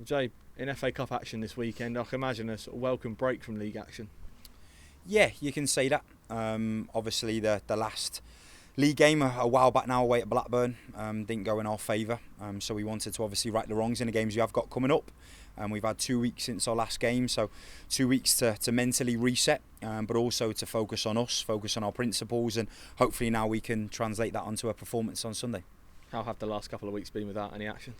Jay, in FA Cup action this weekend, I can imagine a sort of welcome break from league action. Yeah, you can say that. Obviously, the last league game a while back now away at Blackburn didn't go in our favour. So we wanted to obviously right the wrongs in the games we have got coming up. We've had 2 weeks since our last game, so 2 weeks to mentally reset, but also to focus on us, focus on our principles, and hopefully now we can translate that onto a performance on Sunday. How have the last couple of weeks been without any action?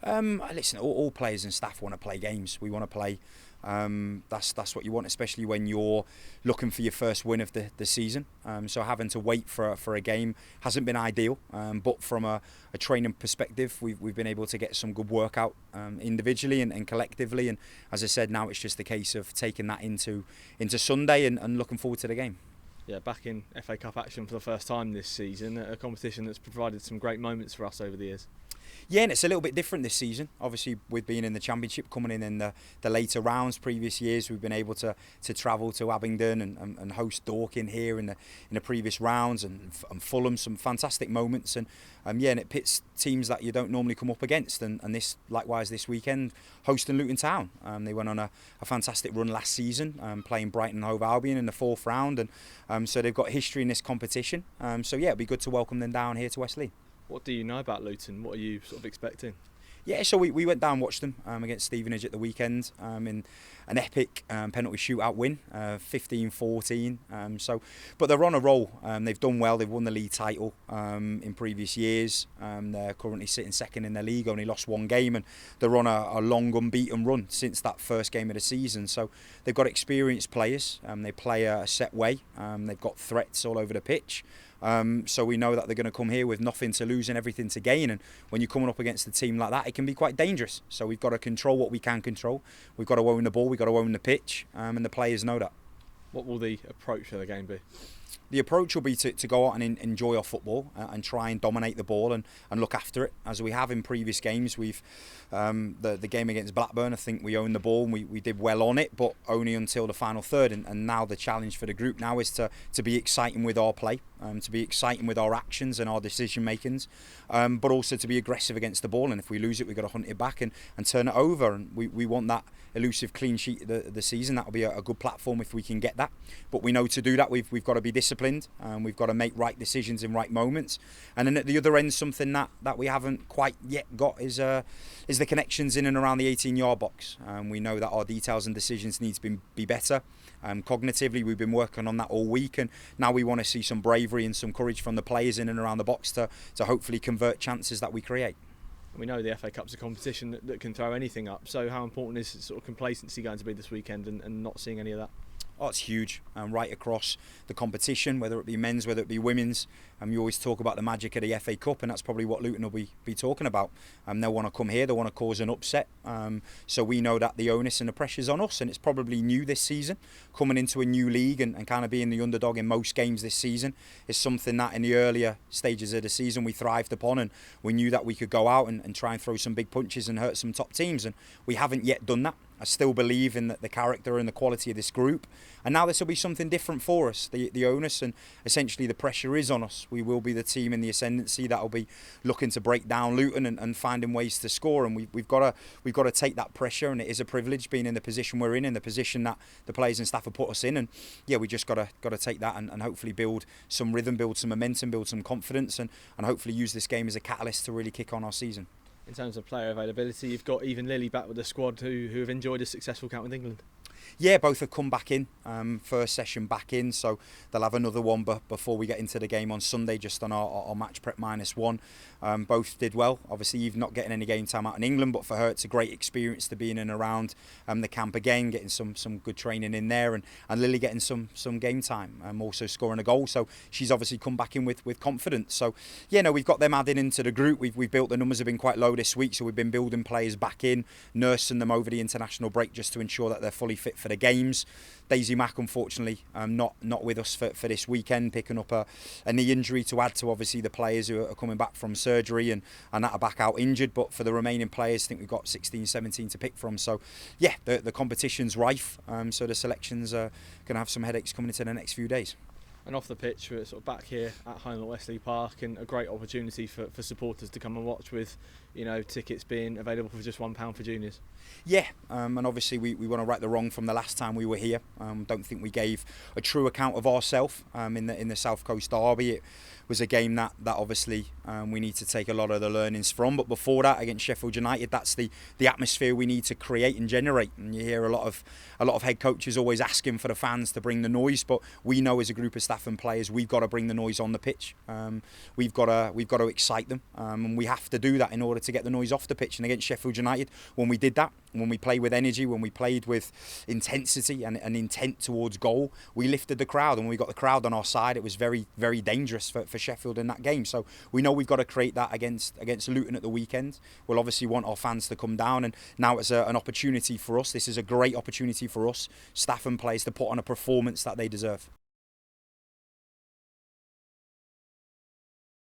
Listen, all players and staff want to play games. We want to play. That's what you want, especially when you're looking for your first win of the season. So having to wait for a game hasn't been ideal. But from a training perspective, we've been able to get some good workout individually and collectively. And as I said, now it's just a case of taking that into Sunday and looking forward to the game. Yeah, back in FA Cup action for the first time this season, a competition that's provided some great moments for us over the years. Yeah, and it's a little bit different this season. Obviously, with being in the Championship, coming in the later rounds, previous years, we've been able to travel to Abingdon and host Dorking here in the previous rounds, and Fulham, some fantastic moments. And it pits teams that you don't normally come up against. And this, likewise, this weekend, hosting Luton Town. They went on a fantastic run last season, playing Brighton and Hove Albion in the fourth round. And so they've got history in this competition. It'd be good to welcome them down here to Westleigh. What do you know about Luton? What are you sort of expecting? Yeah, so we went down and watched them against Stevenage at the weekend in an epic penalty shootout win, 15-14. But they're on a roll. They've done well. They've won the league title in previous years. They're currently sitting second in the league, only lost one game, and they're on a long unbeaten run since that first game of the season. So they've got experienced players. They play a set way. They've got threats all over the pitch. So we know that they're going to come here with nothing to lose and everything to gain, and when you're coming up against a team like that, it can be quite dangerous. So we've got to control what we can control. We've got to own the ball, we've got to own the pitch, and the players know that. What will the approach for the game be? The approach will be to go out and enjoy our football and try and dominate the ball and look after it, as we have in previous games. We've the game against Blackburn, I think we owned the ball and we did well on it, but only until the final third. And now the challenge for the group now is to be exciting with our play, to be exciting with our actions and our decision makings, but also to be aggressive against the ball. And if we lose it, we've got to hunt it back and turn it over. And we want that elusive clean sheet of the season. That'll be a good platform if we can get that. But we know to do that, we've got to be disciplined. We've got to make right decisions in right moments. And then at the other end, something that we haven't quite yet got is the connections in and around the 18-yard box. We know that our details and decisions need to be better. Cognitively, we've been working on that all week, and now we want to see some bravery and some courage from the players in and around the box to hopefully convert chances that we create. We know the FA Cup's a competition that can throw anything up, so how important is sort of complacency going to be this weekend and not seeing any of that? Oh, it's huge, right across the competition, whether it be men's, whether it be women's. You always talk about the magic of the FA Cup, and that's probably what Luton will be talking about. They'll want to come here, they want to cause an upset. So we know that the onus and the pressure's on us, and it's probably new this season. Coming into a new league and kind of being the underdog in most games this season is something that in the earlier stages of the season we thrived upon, and we knew that we could go out and try and throw some big punches and hurt some top teams, and we haven't yet done that. I still believe in the character and the quality of this group, and now this will be something different for us. The onus and essentially the pressure is on us. We will be the team in the ascendancy that will be looking to break down Luton and finding ways to score, and we've got to take that pressure, and it is a privilege being in the position we're in the position that the players and staff have put us in, and yeah, we just got to take that and hopefully build some rhythm, build some momentum, build some confidence, and hopefully use this game as a catalyst to really kick on our season. In terms of player availability, you've got even Lily back with the squad who have enjoyed a successful camp with England. Yeah, both have come back in, first session back in, so they'll have another one before we get into the game on Sunday, just on our match prep -1. Both did well. Obviously, Eve not getting any game time out in England, but for her it's a great experience to be in and around the camp again, getting some good training in there, and Lily getting some game time, also scoring a goal, so she's obviously come back in with confidence. So yeah, no, we've got them added into the group. We've built, the numbers have been quite low this week, so we've been building players back in, nursing them over the international break just to ensure that they're fully fit for the games. Daisy Mack, unfortunately, not with us for this weekend, picking up a knee injury to add to obviously the players who are coming back from surgery and that are back out injured. But for the remaining players, I think we've got 16, 17 to pick from. So yeah, the competition's rife. So the selections are going to have some headaches coming into the next few days. And off the pitch, we're sort of back here at home at Westleigh Park, and a great opportunity for supporters to come and watch with tickets being available for just £1 for juniors. Yeah, and obviously we want to right the wrong from the last time we were here. Don't think we gave a true account of ourselves in the South Coast derby. It was a game that obviously we need to take a lot of the learnings from. But before that, against Sheffield United, that's the atmosphere we need to create and generate. And you hear a lot of head coaches always asking for the fans to bring the noise, but we know as a group of staff and players we've got to bring the noise on the pitch. We've got to excite them, and we have to do that in order to get the noise off the pitch. And against Sheffield United, when we did that, when we played with energy, when we played with intensity and intent towards goal, we lifted the crowd, and when we got the crowd on our side, it was very, very dangerous for Sheffield in that game. So we know we've got to create that against Luton at the weekend. We'll obviously want our fans to come down, and now it's an opportunity for us. This is a great opportunity for us, staff and players, to put on a performance that they deserve.